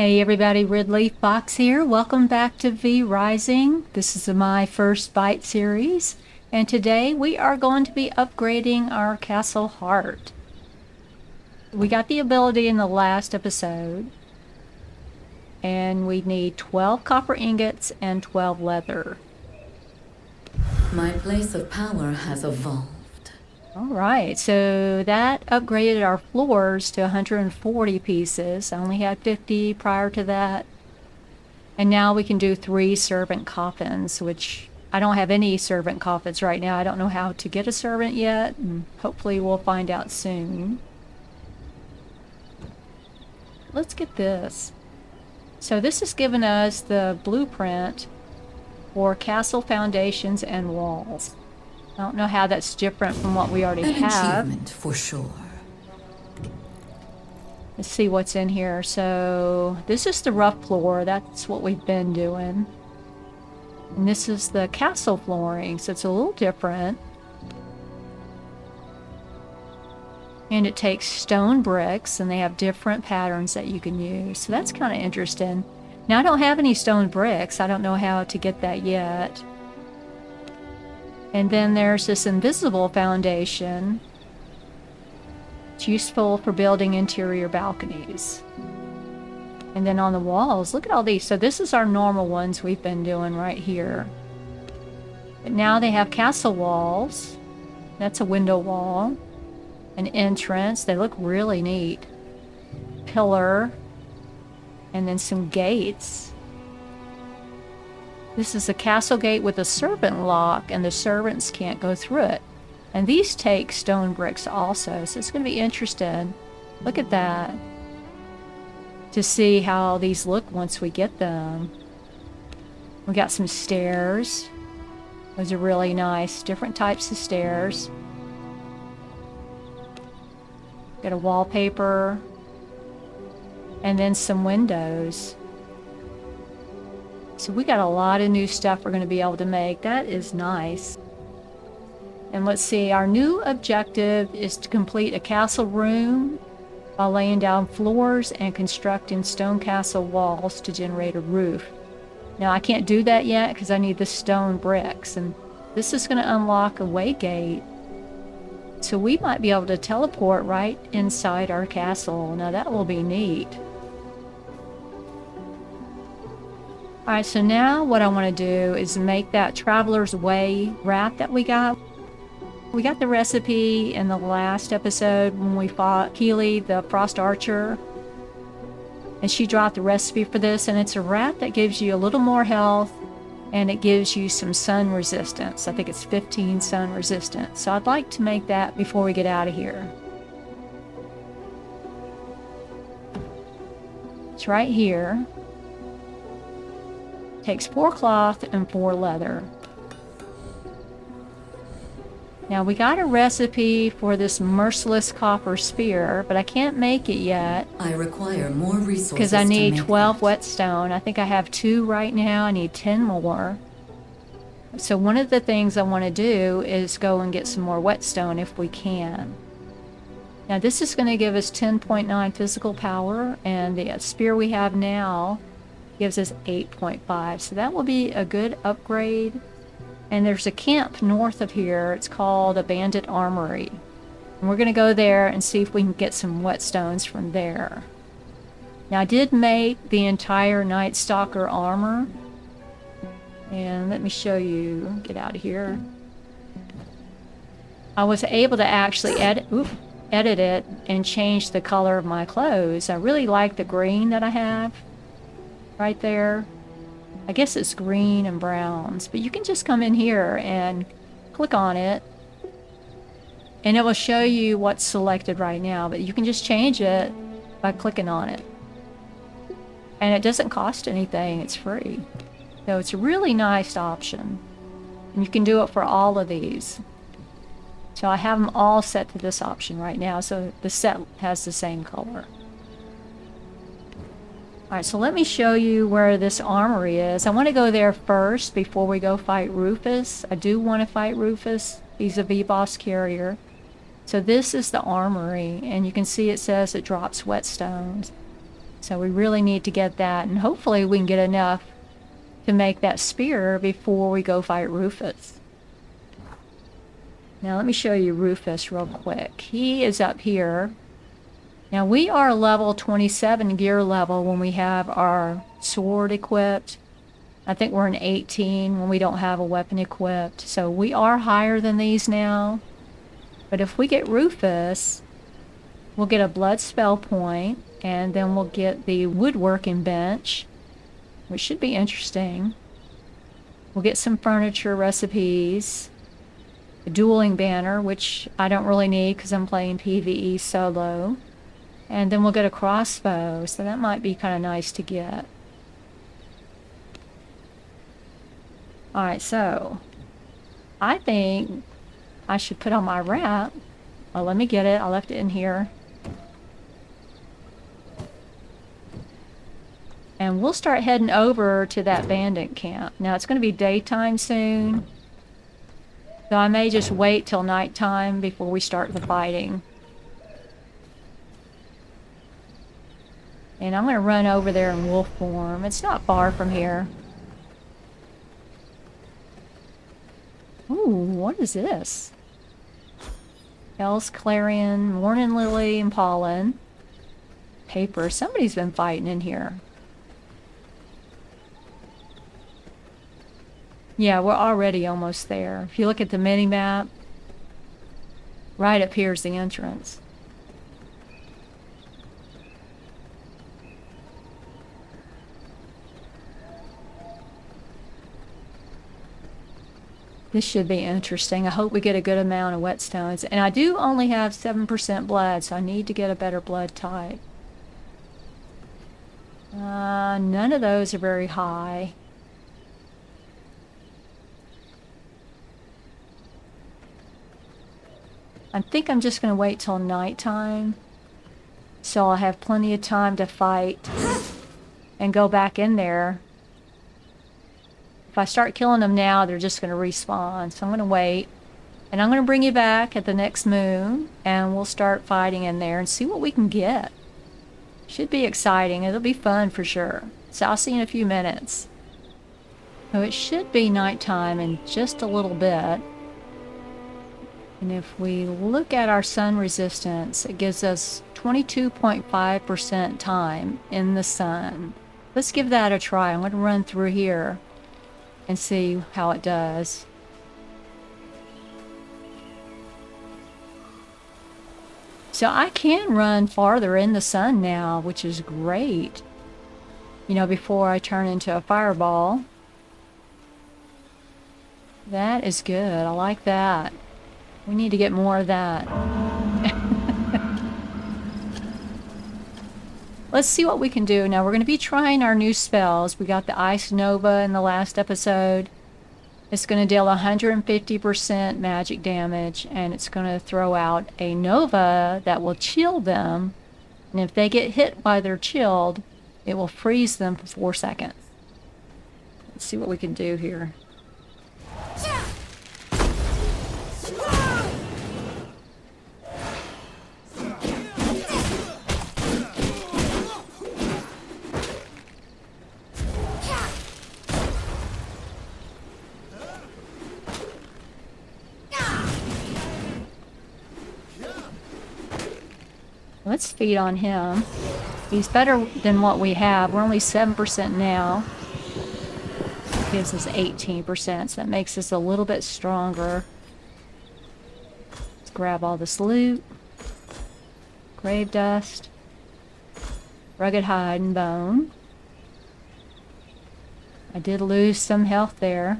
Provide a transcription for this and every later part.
Hey everybody, RidleyFox here. Welcome back to V Rising. This is my first bite series, and today we are going to be upgrading our castle heart. We got the ability in the last episode, and we need 12 copper ingots and 12 leather. My place of power has evolved. All right, so that upgraded our floors to 140 pieces. I only had 50 prior to that. And now we can do 3 servant coffins, which I don't have any servant coffins right now. I don't know how to get a servant yet, and hopefully we'll find out soon. Let's get this. So this is giving us the blueprint for castle foundations and walls. I don't know how that's different from what we already have. Achievement for sure. Let's see what's in here. So this is the rough floor. That's what we've been doing. And this is the castle flooring, so it's a little different. And it takes stone bricks, and they have different patterns that you can use. So that's kind of interesting. Now I don't have any stone bricks. I don't know how to get that yet. And then there's this invisible foundation. It's useful for building interior balconies. And then on the walls, look at all these. So this is our normal ones we've been doing right here. But now they have castle walls. That's a window wall. An entrance. They look really neat. Pillar. And then some gates. This is a castle gate with a servant lock, and the servants can't go through it. And these take stone bricks also, so it's going to be interesting. Look at that. To see how these look once we get them. We got some stairs. Those are really nice. Different types of stairs. Got a wallpaper. And then some windows. So we got a lot of new stuff we're going to be able to make. That is nice. And let's see, our new objective is to complete a castle room while laying down floors and constructing stone castle walls to generate a roof. Now I can't do that yet because I need the stone bricks, and this is going to unlock a way gate. So we might be able to teleport right inside our castle. Now that will be neat. Alright, so now what I want to do is make that Traveler's Way wrap that we got. We got the recipe in the last episode when we fought Keely, the Frost Archer. And she dropped the recipe for this, and it's a wrap that gives you a little more health, and it gives you some sun resistance. I think it's 15 sun resistance. So I'd like to make that before we get out of here. It's right here. Takes 4 cloth and 4 leather. Now we got a recipe for this merciless copper spear, but I can't make it yet. I require more resources because I need 12 that. whetstone. I think I have 2 right now. I need 10 more. So one of the things I want to do is go and get some more whetstone if we can. Now this is going to give us 10.9 physical power, and the spear we have now gives us 8.5, so that will be a good upgrade. And there's a camp north of here. It's called a Bandit Armory, and we're going to go there and see if we can get some whetstones from there. Now I did make the entire Night Stalker armor, and let me show you. Get out of here. I was able to actually edit it and change the color of my clothes. I really like the green that I have right there. I guess it's green and browns, but you can just come in here and click on it, and it will show you what's selected right now, but you can just change it by clicking on it. And it doesn't cost anything, it's free. So it's a really nice option. And you can do it for all of these. So I have them all set to this option right now, so the set has the same color. Alright, so let me show you where this armory is. I want to go there first before we go fight Rufus. I do want to fight Rufus. He's a V-Boss carrier. So this is the armory, and you can see it says it drops whetstones. So we really need to get that, and hopefully we can get enough to make that spear before we go fight Rufus. Now let me show you Rufus real quick. He is up here. Now we are level 27 gear level when we have our sword equipped. I think we're an 18 when we don't have a weapon equipped. So we are higher than these now. But if we get Rufus, we'll get a blood spell point, and then we'll get the woodworking bench, which should be interesting. We'll get some furniture recipes, a dueling banner, which I don't really need because I'm playing PvE solo. And then we'll get a crossbow, so that might be kind of nice to get. Alright, so I think I should put on my wrap. Oh, let me get it. I left it in here. And we'll start heading over to that bandit camp. Now, it's going to be daytime soon, so I may just wait till nighttime before we start the fighting. And I'm going to run over there in wolf form. It's not far from here. Ooh, what is this? Else, clarion, morning lily, and pollen. Paper. Somebody's been fighting in here. Yeah, we're already almost there. If you look at the mini-map, right up here is the entrance. This should be interesting. I hope we get a good amount of whetstones. And I do only have 7% blood, so I need to get a better blood type. None of those are very high. I think I'm just going to wait till nighttime, so I'll have plenty of time to fight and go back in there. If I start killing them now, they're just going to respawn. So I'm going to wait. And I'm going to bring you back at the next moon. And we'll start fighting in there and see what we can get. Should be exciting. It'll be fun for sure. So I'll see you in a few minutes. So it should be nighttime in just a little bit. And if we look at our sun resistance, it gives us 22.5% time in the sun. Let's give that a try. I'm going to run through here and see how it does. So I can run farther in the sun now, which is great. You know, before I turn into a fireball. That is good. I like that. We need to get more of that. Let's see what we can do. Now, we're going to be trying our new spells. We got the Ice Nova in the last episode. It's going to deal 150% magic damage, and it's going to throw out a Nova that will chill them. And if they get hit while they're chilled, it will freeze them for 4 seconds. Let's see what we can do here. Let's feed on him. He's better than what we have. We're only 7% now. Gives us 18%, so that makes us a little bit stronger. Let's grab all this loot. Grave dust. Rugged hide and bone. I did lose some health there.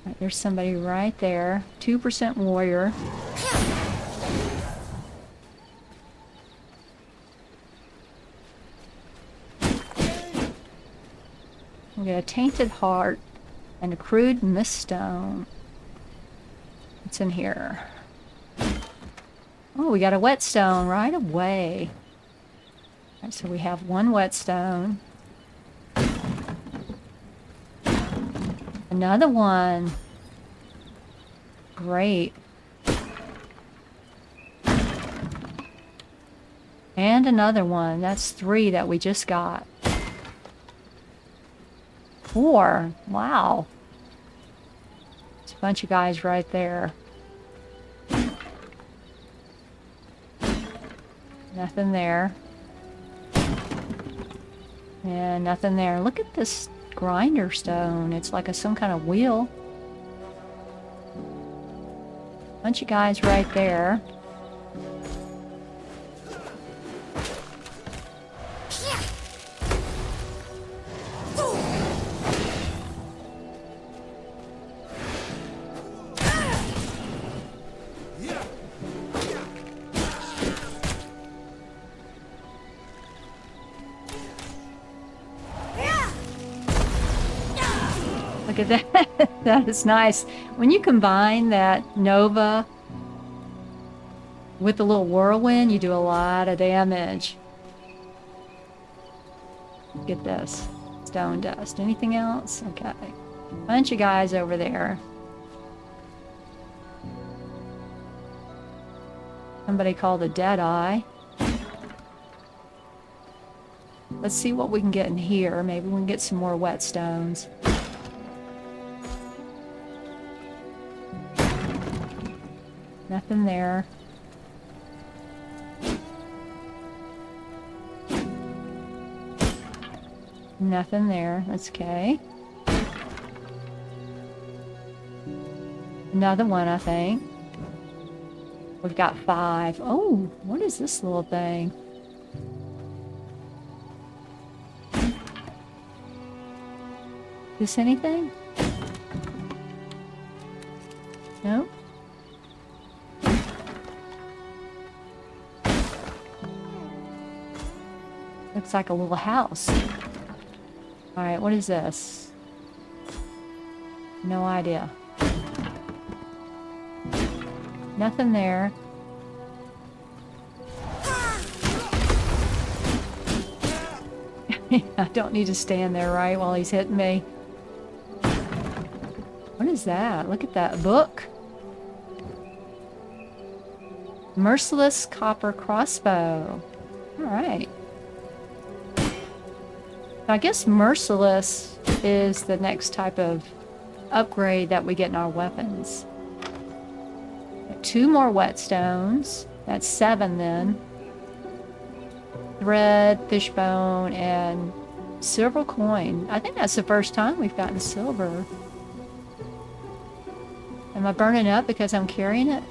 Right, there's somebody right there. 2% warrior. We got a tainted heart and a crude miststone. What's in here? Oh, we got a whetstone right away. All right, so we have one whetstone. Another one. Great. And another one. That's 3 that we just got. 4. Wow. There's a bunch of guys right there. Nothing there. And nothing there. Look at this grinder stone. It's like some kind of wheel. Bunch of guys right there. Look at that. That is nice. When you combine that Nova with the little whirlwind, you do a lot of damage. Get this. Stone dust. Anything else? Okay. Bunch of guys over there. Somebody called a Deadeye. Let's see what we can get in here. Maybe we can get some more whetstones. Nothing there. Nothing there. That's okay. Another one, I think. We've got 5. Oh, what is this little thing? This anything? No? Looks like a little house. Alright, what is this? No idea. Nothing there. I don't need to stand there, right, while he's hitting me. What is that? Look at that book. Merciless copper crossbow. Alright. I guess merciless is the next type of upgrade that we get in our weapons. 2 more whetstones. That's 7 then. Thread, fishbone, and silver coin. I think that's the first time we've gotten silver. Am I burning up because I'm carrying it?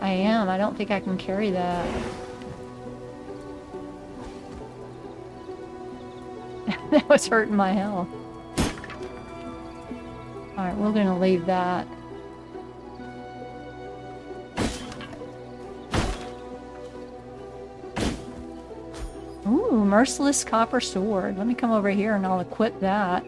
I am. I don't think I can carry that. That was hurting my health. Alright, we're gonna leave that. Ooh, merciless copper sword. Let me come over here and I'll equip that.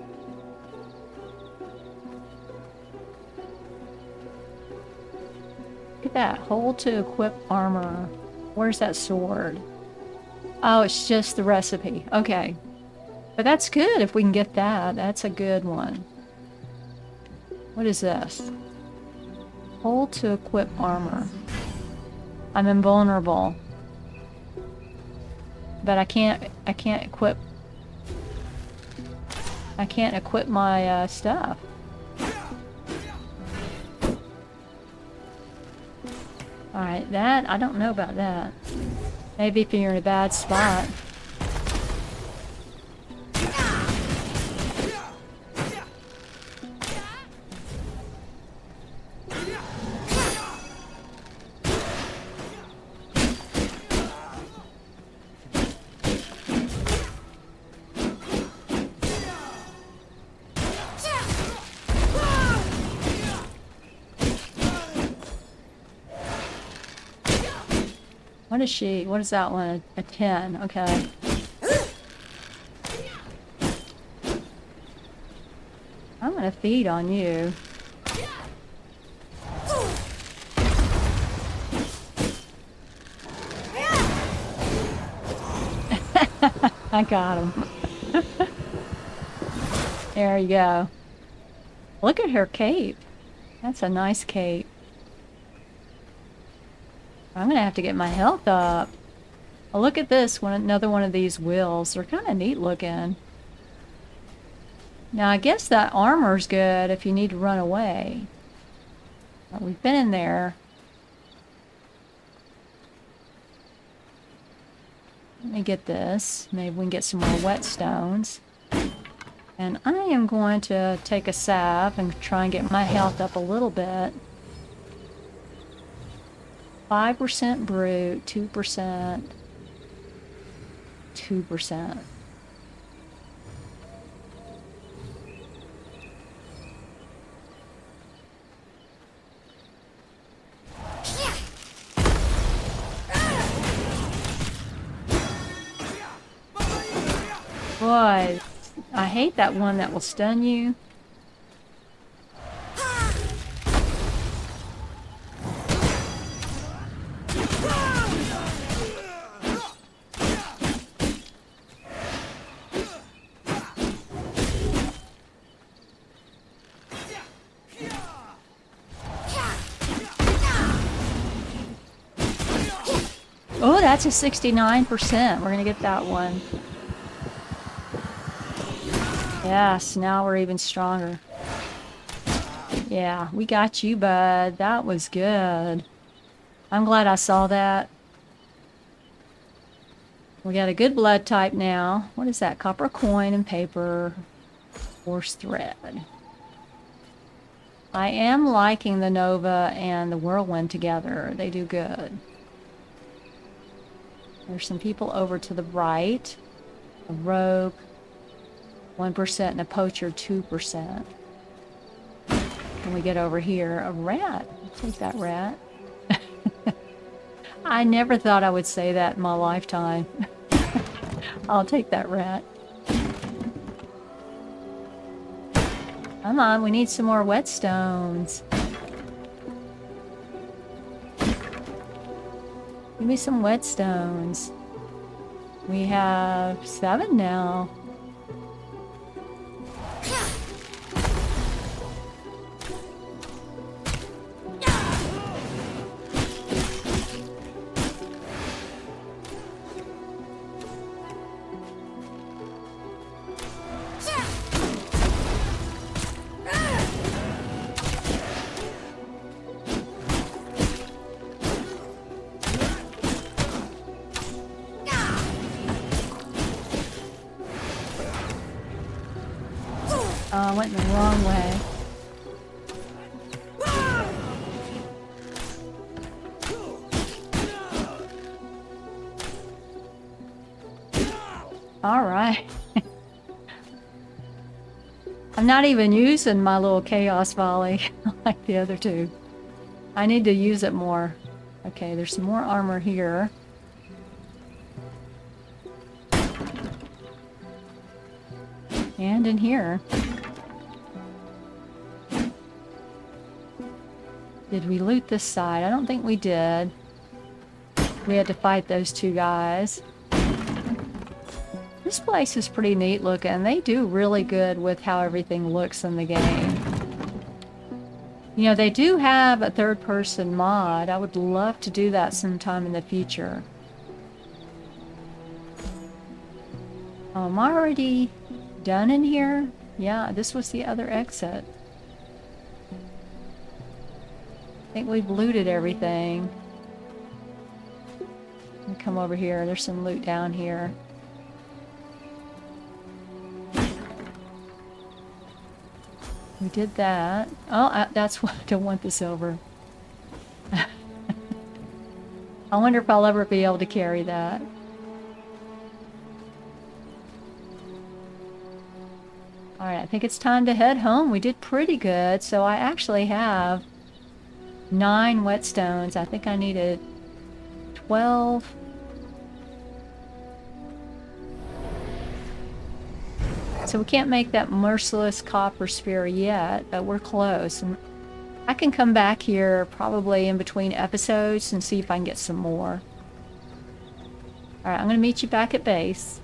Look at that. Hold to equip armor. Where's that sword? Oh, it's just the recipe. Okay. But that's good if we can get that. That's a good one. What is this? Hold to equip armor. I'm invulnerable. But I can't equip my stuff. Alright, that, I don't know about that. Maybe if you're in a bad spot. What is she? What is that one? A 10. Okay. I'm gonna feed on you. I got him. There you go. Look at her cape. That's a nice cape. I'm gonna have to get my health up. Oh, look at this one, another one of these wheels. They're kind of neat looking. Now I guess that armor's good if you need to run away. We've been in there. Let me get this. Maybe we can get some more whetstones. And I am going to take a salve and try and get my health up a little bit. 5% brute, 2%, 2%. Boy, I hate that one that will stun you. Oh, that's a 69%. We're gonna get that one. Yes, now we're even stronger. Yeah, we got you, bud. That was good. I'm glad I saw that. We got a good blood type now. What is that? Copper coin and paper. Horse thread. I am liking the Nova and the Whirlwind together. They do good. There's some people over to the right. A rogue. 1% and a poacher 2%. Can we get over here? A rat. I'll take that rat. I never thought I would say that in my lifetime. I'll take that rat. Come on, we need some more whetstones. Give me some whetstones. We have 7 now. I went in the wrong way. All right. I'm not even using my little chaos volley like the other two. I need to use it more. Okay, there's some more armor here. And in here. Did we loot this side? I don't think we did. We had to fight those two guys. This place is pretty neat looking. They do really good with how everything looks in the game. You know, they do have a third-person mod. I would love to do that sometime in the future. Oh, am I already done in here? Yeah, this was the other exit. I think we've looted everything. Let me come over here. There's some loot down here. We did that. Oh, that's what I don't want the silver. I wonder if I'll ever be able to carry that. Alright, I think it's time to head home. We did pretty good. So I actually have 9 whetstones. I think I needed 12. So we can't make that merciless copper sphere yet, but we're close. And I can come back here probably in between episodes and see if I can get some more. Alright, I'm going to meet you back at base.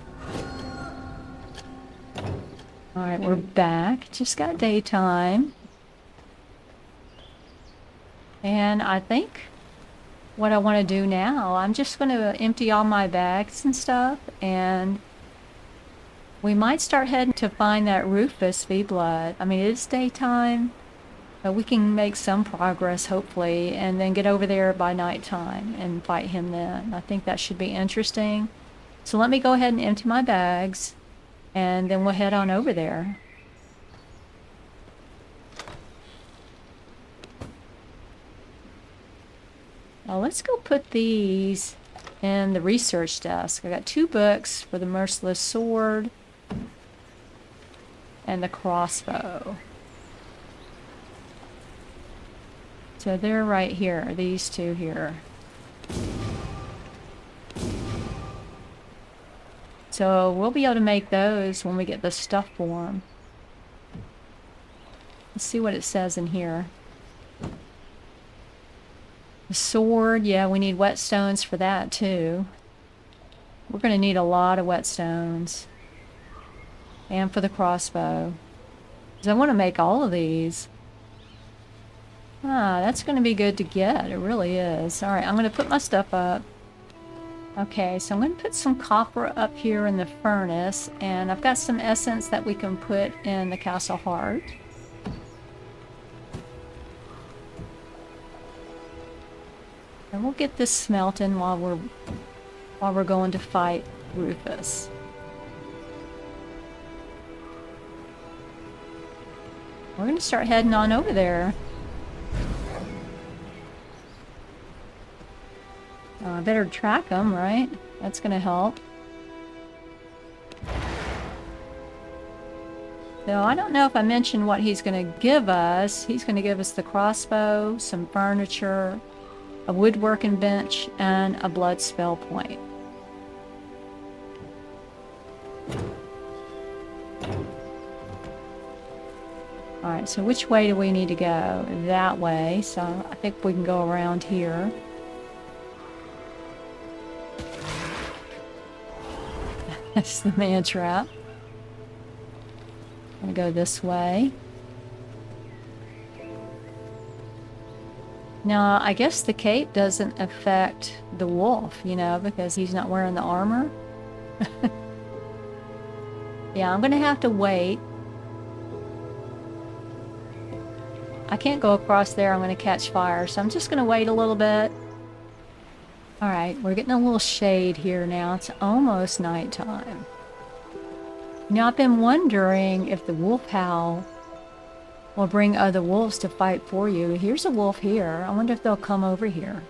Alright, we're back. Just got daytime. And I think what I want to do now. I'm just going to empty all my bags and stuff, and we might start heading to find that Rufus V-Blood. I mean, it's daytime, but we can make some progress, hopefully, and then get over there by nighttime and fight him then. I think that should be interesting. So let me go ahead and empty my bags, and then we'll head on over there. Now let's go put these in the research desk. I got 2 books for the Merciless Sword and the crossbow. So they're right here, these 2 here. So we'll be able to make those when we get the stuff for them. Let's see what it says in here. The sword, yeah, we need whetstones for that too. We're going to need a lot of whetstones. And for the crossbow. Because I want to make all of these. Ah, that's going to be good to get. It really is. Alright, I'm going to put my stuff up. Okay, so I'm going to put some copper up here in the furnace. And I've got some essence that we can put in the castle heart. And we'll get this smelting while we're going to fight Rufus. We're going to start heading on over there. I better track him, right? That's going to help. So I don't know if I mentioned what he's going to give us. He's going to give us the crossbow, some furniture, a woodworking bench, and a blood spell point. Alright, so which way do we need to go? That way, so I think we can go around here. That's the man trap. I'm gonna go this way. Now, I guess the cape doesn't affect the wolf, you know, because he's not wearing the armor. Yeah, I'm gonna have to wait. I can't go across there, I'm gonna catch fire, so I'm just gonna wait a little bit. Alright, we're getting a little shade here now. It's almost nighttime. Now, I've been wondering if the wolf howl will bring other wolves to fight for you. Here's a wolf here. I wonder if they'll come over here.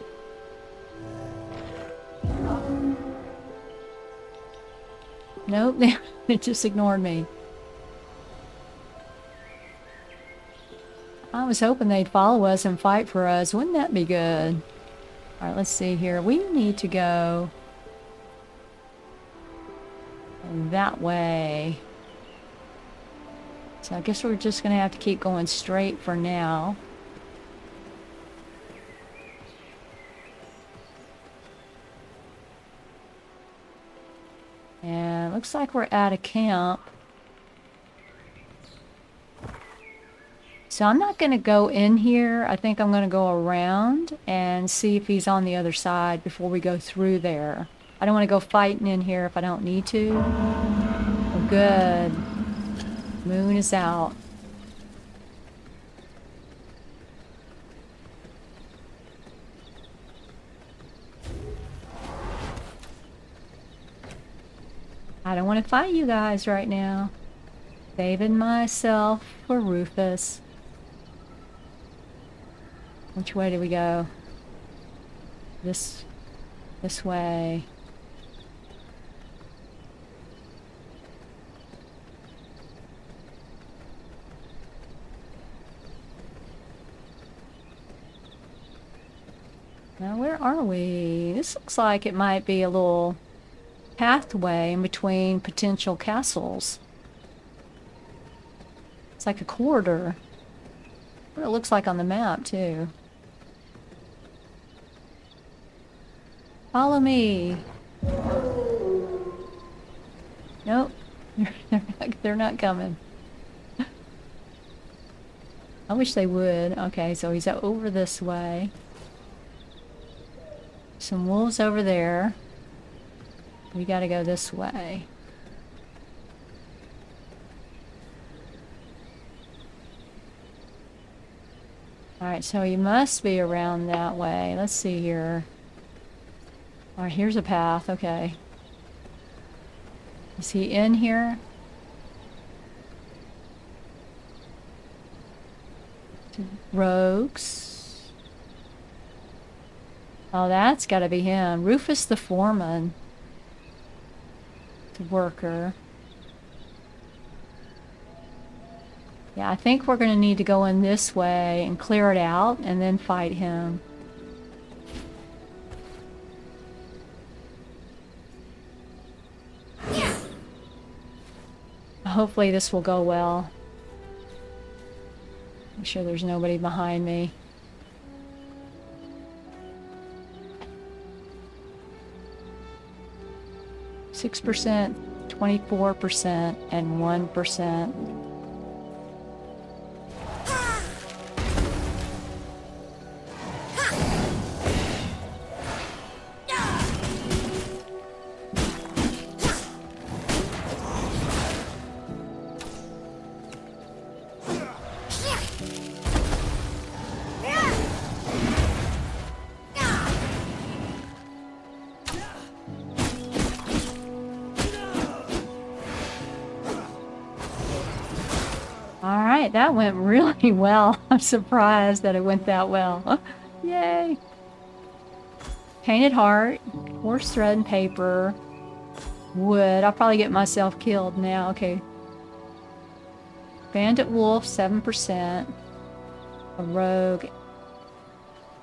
Nope, they just ignored me. I was hoping they'd follow us and fight for us. Wouldn't that be good? Alright, let's see here. We need to go that way. So I guess we're just going to have to keep going straight for now. And it looks like we're at a camp. So I'm not going to go in here. I think I'm going to go around and see if he's on the other side before we go through there. I don't want to go fighting in here if I don't need to. Oh, good. Moon is out. I don't want to fight you guys right now. Saving myself for Rufus. Which way do we go? This way. Now, where are we? This looks like it might be a little pathway in between potential castles. It's like a corridor. What it looks like on the map, too. Follow me. Nope. They're not coming. I wish they would. Okay, so he's over this way. some wolves over there. We gotta go this way. Alright, so he must be around that way. Let's see here. Alright, here's a path. Okay. Is he in here? Rogues. Oh, that's gotta be him. Rufus the Forman. The worker. Yeah, I think we're gonna need to go in this way and clear it out and then fight him. Hopefully this will go well. Make sure there's nobody behind me. %, 24%, and 1%. Alright, that went really well. I'm surprised that it went that well. Yay! Painted heart, horse thread and paper, wood. I'll probably get myself killed now. Okay. Bandit wolf, 7%. A rogue.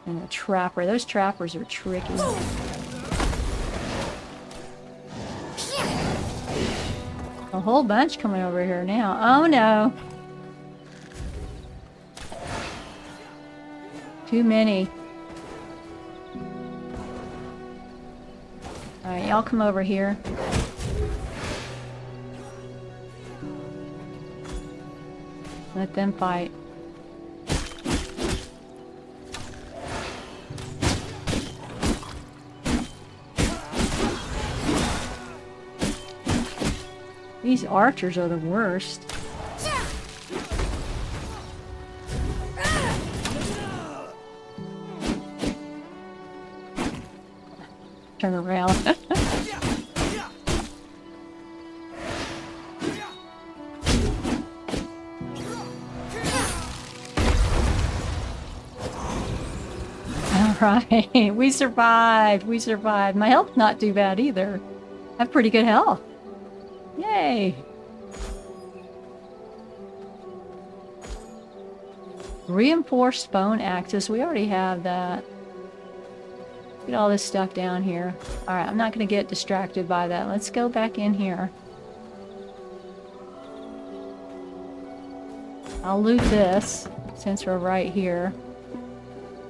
And a trapper. Those trappers are tricky. A whole bunch coming over here now. Oh no! Too many. Alright, y'all come over here. Let them fight. These archers are the worst. Turn around. Alright, we survived. We survived. My health's not too bad either. I have pretty good health. Yay! Reinforced bone axes. We already have that. Get all this stuff down here. Alright, I'm not going to get distracted by that. Let's go back in here. I'll loot this, since we're right here.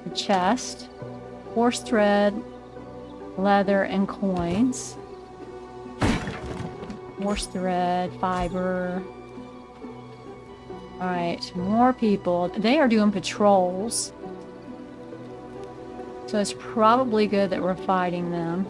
The chest. Horse thread, leather, and coins. Horse thread, fiber. Alright, more people. They are doing patrols. So it's probably good that we're fighting them.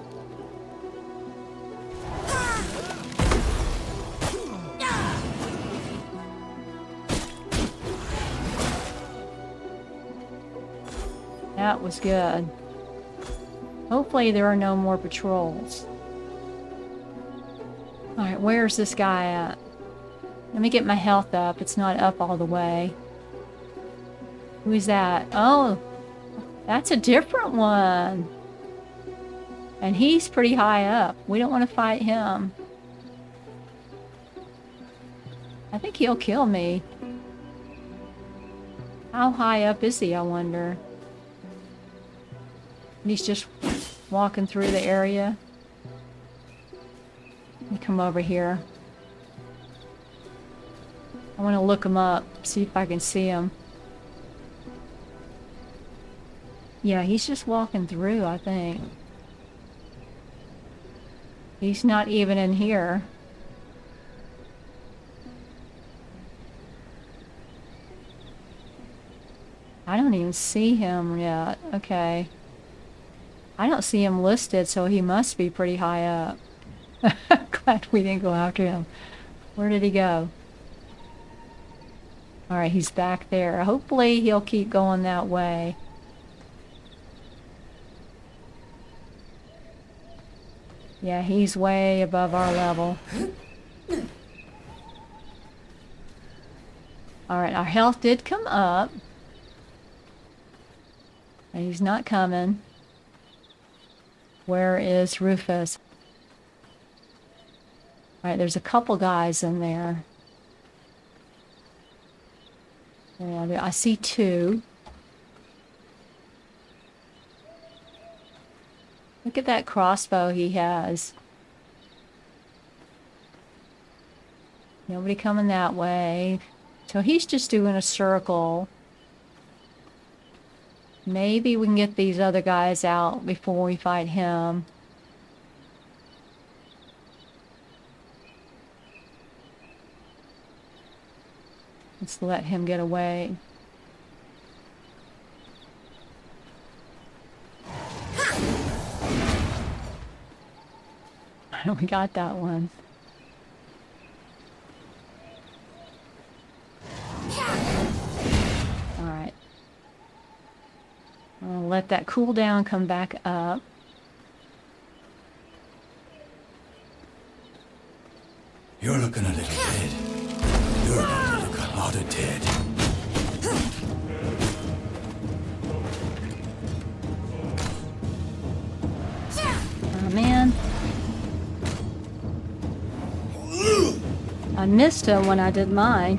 That was good. Hopefully there are no more patrols. Alright, where's this guy at? Let me get my health up. It's not up all the way. Who is that? Oh! That's a different one. And he's pretty high up. We don't want to fight him. I think he'll kill me. How high up is he, I wonder? And he's just walking through the area. Let me come over here. I want to look him up, see if I can see him. Yeah, he's just walking through, I think. He's not even in here. I don't even see him yet. Okay. I don't see him listed, so he must be pretty high up. Glad we didn't go after him. Where did he go? Alright, he's back there. Hopefully he'll keep going that way. Yeah, he's way above our level. Alright, our health did come up. And he's not coming. Where is Rufus? Alright, there's a couple guys in there. Yeah, I see two. Look at that crossbow he has. Nobody coming that way. So he's just doing a circle. Maybe we can get these other guys out before we fight him. Let's let him get away. We got that one. Alright. I'll let that cool down, come back up. You're looking a little dead. You're going to look a lot of dead. Oh, man. I missed him when I did mine.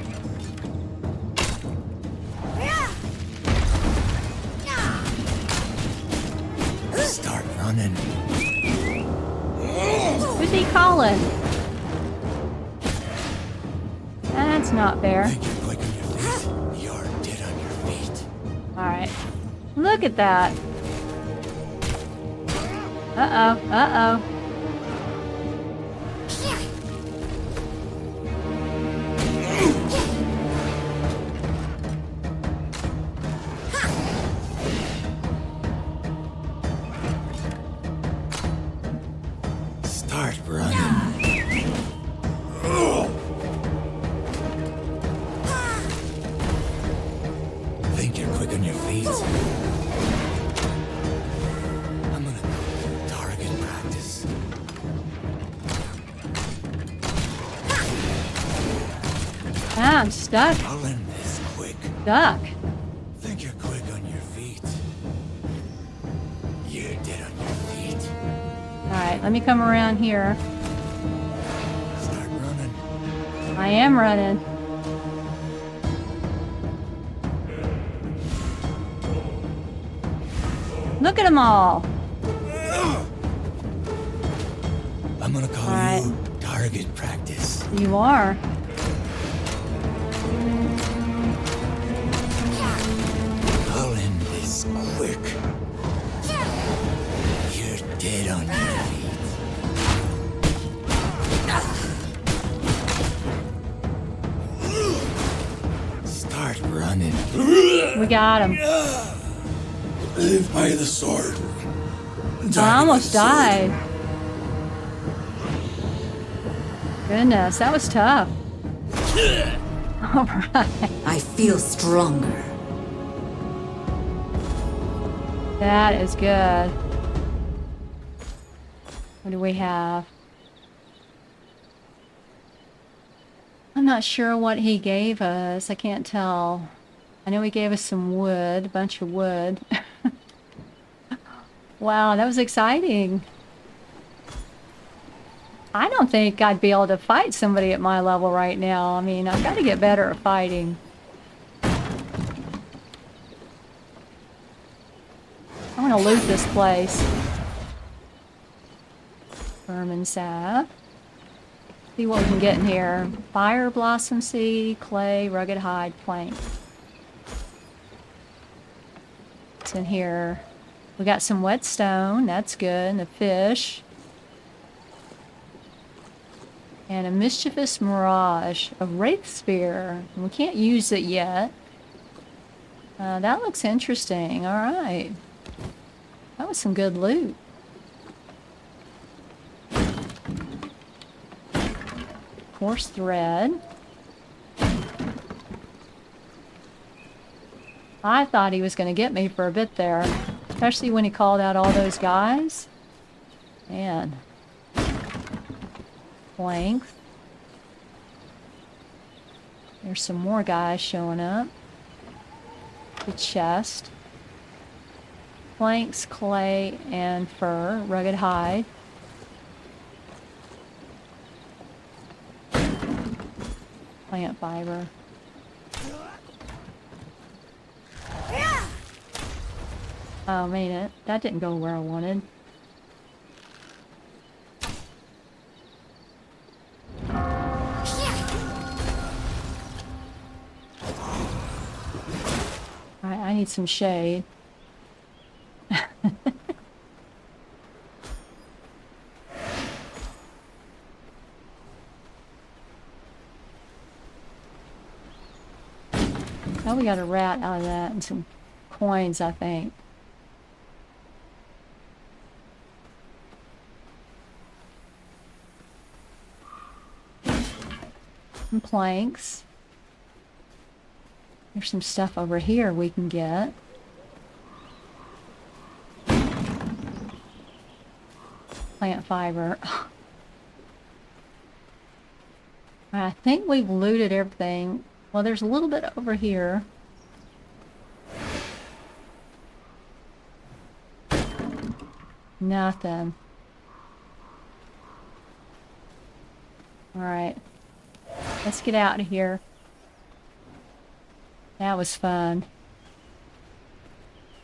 Start running. Who's he calling? That's not fair. Think you're quick on your feet. You're dead on your feet. Alright. Look at that. Uh-oh. Uh-oh. Start running. Think you're quick on your feet. I'm gonna target practice. Ah, I'm stuck. I'll end this quick. Stuck. Think you're quick on your feet. You're dead on your feet. Alright, let me come around here. Start running. I am running. Look at them all. I'm gonna call Alright. you target practice. You are. I'll end this quick. You're dead on your feet. Start running. We got him. Live by the sword. I almost died. Goodness, that was tough. Alright. I feel stronger. That is good. What do we have? I'm not sure what he gave us. I can't tell. I know he gave us some wood, a bunch of wood. Wow, that was exciting. I don't think I'd be able to fight somebody at my level right now. I mean, I've got to get better at fighting. I want to loot this place. Vermin salve. See what we can get in here. Fire blossom seed, clay, rugged hide, plank. What's in here? We got some whetstone. That's good. And a fish. And a mischievous mirage. A wraith spear. And we can't use it yet. That looks interesting. All right. That was some good loot. Coarse thread. I thought he was going to get me for a bit there, especially when he called out all those guys. Man. Length. There's some more guys showing up. The chest. Planks, clay, and fur. Rugged hide. Plant fiber. Oh, man, that didn't go where I wanted. Alright, I need some shade. Oh, we got a rat out of that and some coins, I think. Some planks. There's some stuff over here we can get. Plant fiber. I think we've looted everything. Well, there's a little bit over here. Nothing. Alright. Let's get out of here. That was fun.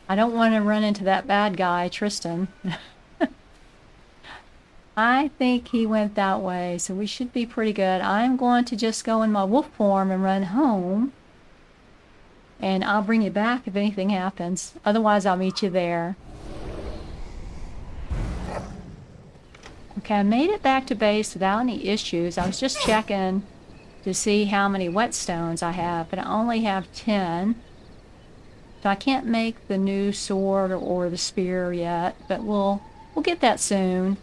I don't want to run into that bad guy, Tristan. I think he went that way, so we should be pretty good. I'm going to just go in my wolf form and run home. And I'll bring you back if anything happens. Otherwise, I'll meet you there. Okay, I made it back to base without any issues. I was just checking to see how many whetstones I have, but I only have 10. So I can't make the new sword or the spear yet, but we'll get that soon.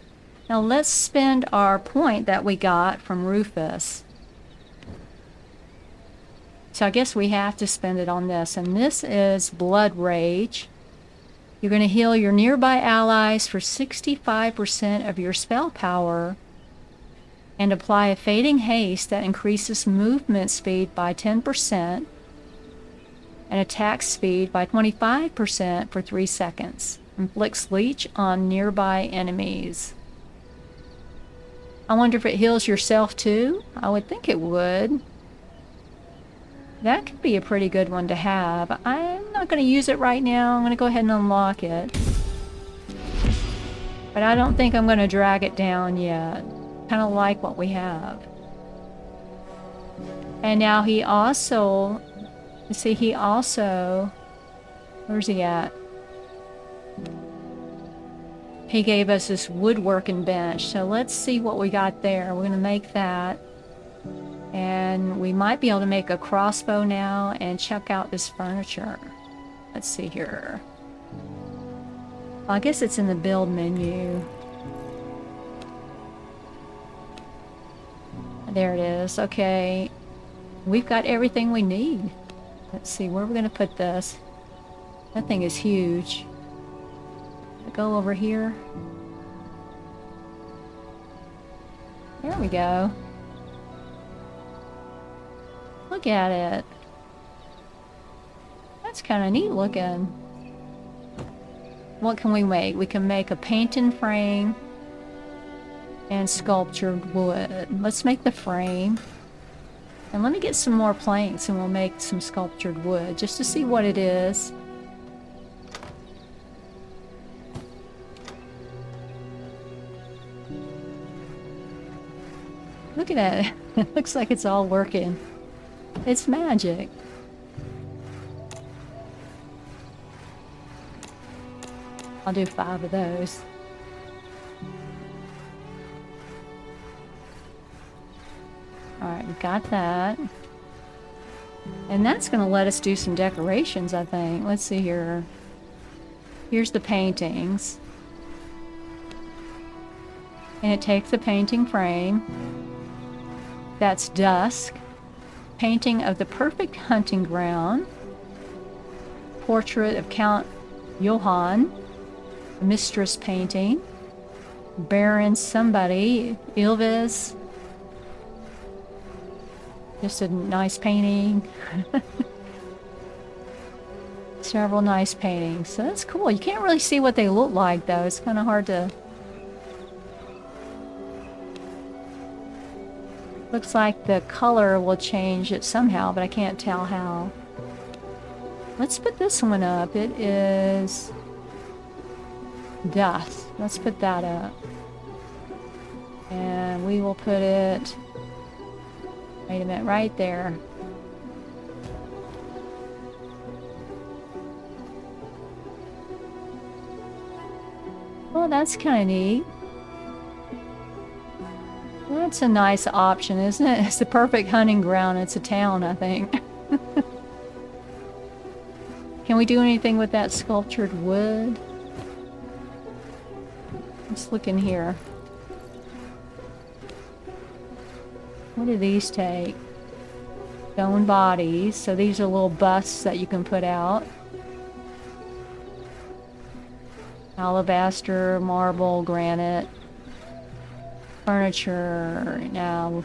Now let's spend our point that we got from Rufus. So I guess we have to spend it on this, and this is Blood Rage. You're going to heal your nearby allies for 65% of your spell power and apply a fading haste that increases movement speed by 10% and attack speed by 25% for 3 seconds. Inflicts leech on nearby enemies. I wonder if it heals yourself too? I would think it would. That could be a pretty good one to have. I'm not going to use it right now. I'm going to go ahead and unlock it. But I don't think I'm going to drag it down yet. Kind of like what we have. And now he also... You see, he also... Where's he at? He gave us this woodworking bench. So let's see what we got there. We're going to make that. And we might be able to make a crossbow now and check out this furniture. Let's see here. Well, I guess it's in the build menu. There it is. Okay. We've got everything we need. Let's see, where are we going to put this? That thing is huge. Go over here. There we go. Look at it. That's kind of neat looking. What can we make? We can make a painting frame and sculptured wood. Let's make the frame. And let me get some more planks and we'll make some sculptured wood just to see what it is. Look at that. It looks like it's all working. It's magic. I'll do 5 of those. Alright, we got that. And that's going to let us do some decorations, I think. Let's see here. Here's the paintings. And it takes a painting frame. That's dusk. Painting of the perfect hunting ground. Portrait of Count Johann. Mistress painting. Baron somebody. Ilves. Just a nice painting. Several nice paintings. So that's cool. You can't really see what they look like though. It's kind of hard to... Looks like the color will change it somehow, but I can't tell how. Let's put this one up. It is dusk. Let's put that up. And we will put it... Wait a minute, right there. Well, that's kind of neat. That's a nice option, isn't it? It's the perfect hunting ground. It's a town, I think. Can we do anything with that sculptured wood? Let's look in here. What do these take? Stone bodies. So these are little busts that you can put out. Alabaster, marble, granite. Furniture. Now,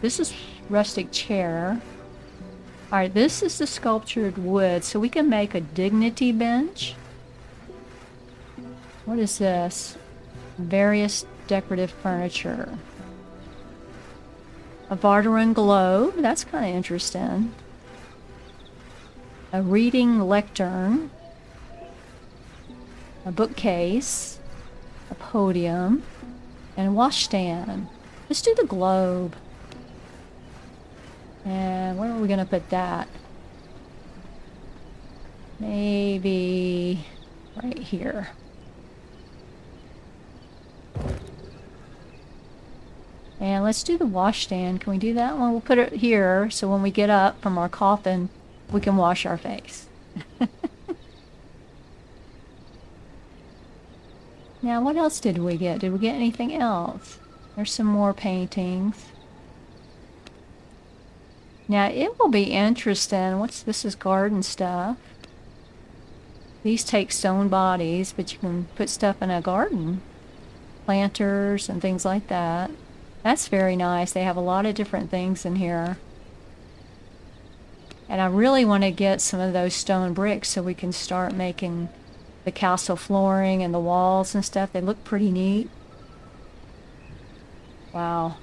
this is rustic chair. Alright, this is the sculptured wood. So we can make a dignity bench. What is this? Various decorative furniture. A Vardaran globe. That's kind of interesting. A reading lectern. A bookcase. A podium. And a washstand. Let's do the globe. And where are we going to put that? Maybe right here. And let's do the washstand. Can we do that one? We'll put it here so when we get up from our coffin, we can wash our face. Now, what else did we get? Did we get anything else? There's some more paintings. Now, it will be interesting. This is garden stuff. These take stone bodies, but you can put stuff in a garden. Planters and things like that. That's very nice. They have a lot of different things in here. And I really want to get some of those stone bricks so we can start making the castle flooring and the walls and stuff. They look pretty neat. Wow.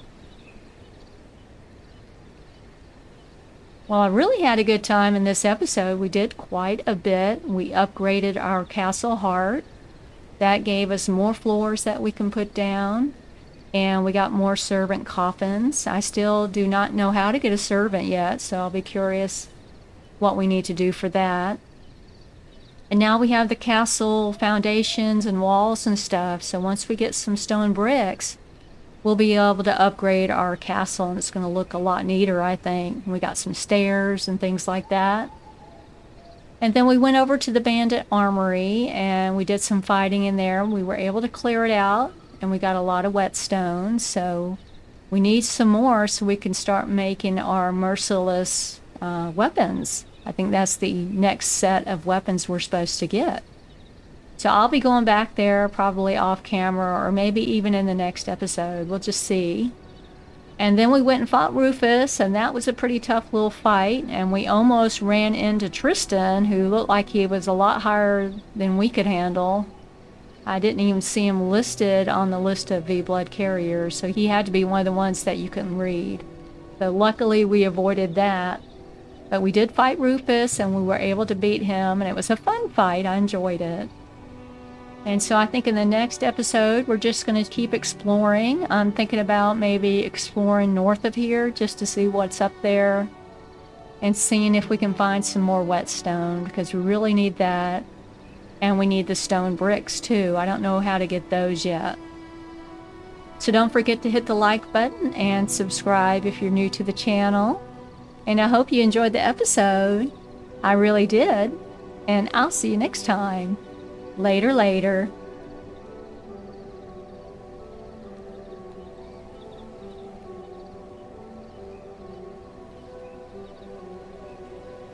Well, I really had a good time in this episode. We did quite a bit. We upgraded our castle heart. That gave us more floors that we can put down. And we got more servant coffins. I still do not know how to get a servant yet, so I'll be curious what we need to do for that. And now we have the castle foundations and walls and stuff. So once we get some stone bricks, we'll be able to upgrade our castle, and it's going to look a lot neater, I think. We got some stairs and things like that. And then we went over to the Bandit Armory, and we did some fighting in there. We were able to clear it out, and we got a lot of whetstones. So we need some more so we can start making our merciless weapons. I think that's the next set of weapons we're supposed to get. So I'll be going back there probably off camera, or maybe even in the next episode. We'll just see. And then we went and fought Rufus, and that was a pretty tough little fight. And we almost ran into Tristan, who looked like he was a lot higher than we could handle. I didn't even see him listed on the list of V-Blood carriers, so he had to be one of the ones that you couldn't read. So luckily we avoided that. But we did fight Rufus, and we were able to beat him, and it was a fun fight. I enjoyed it. And so I think in the next episode, we're just going to keep exploring. I'm thinking about maybe exploring north of here just to see what's up there and seeing if we can find some more whetstone, because we really need that. And we need the stone bricks too. I don't know how to get those yet. So don't forget to hit the like button and subscribe if you're new to the channel. And I hope you enjoyed the episode. I really did. And I'll see you next time. Later, later.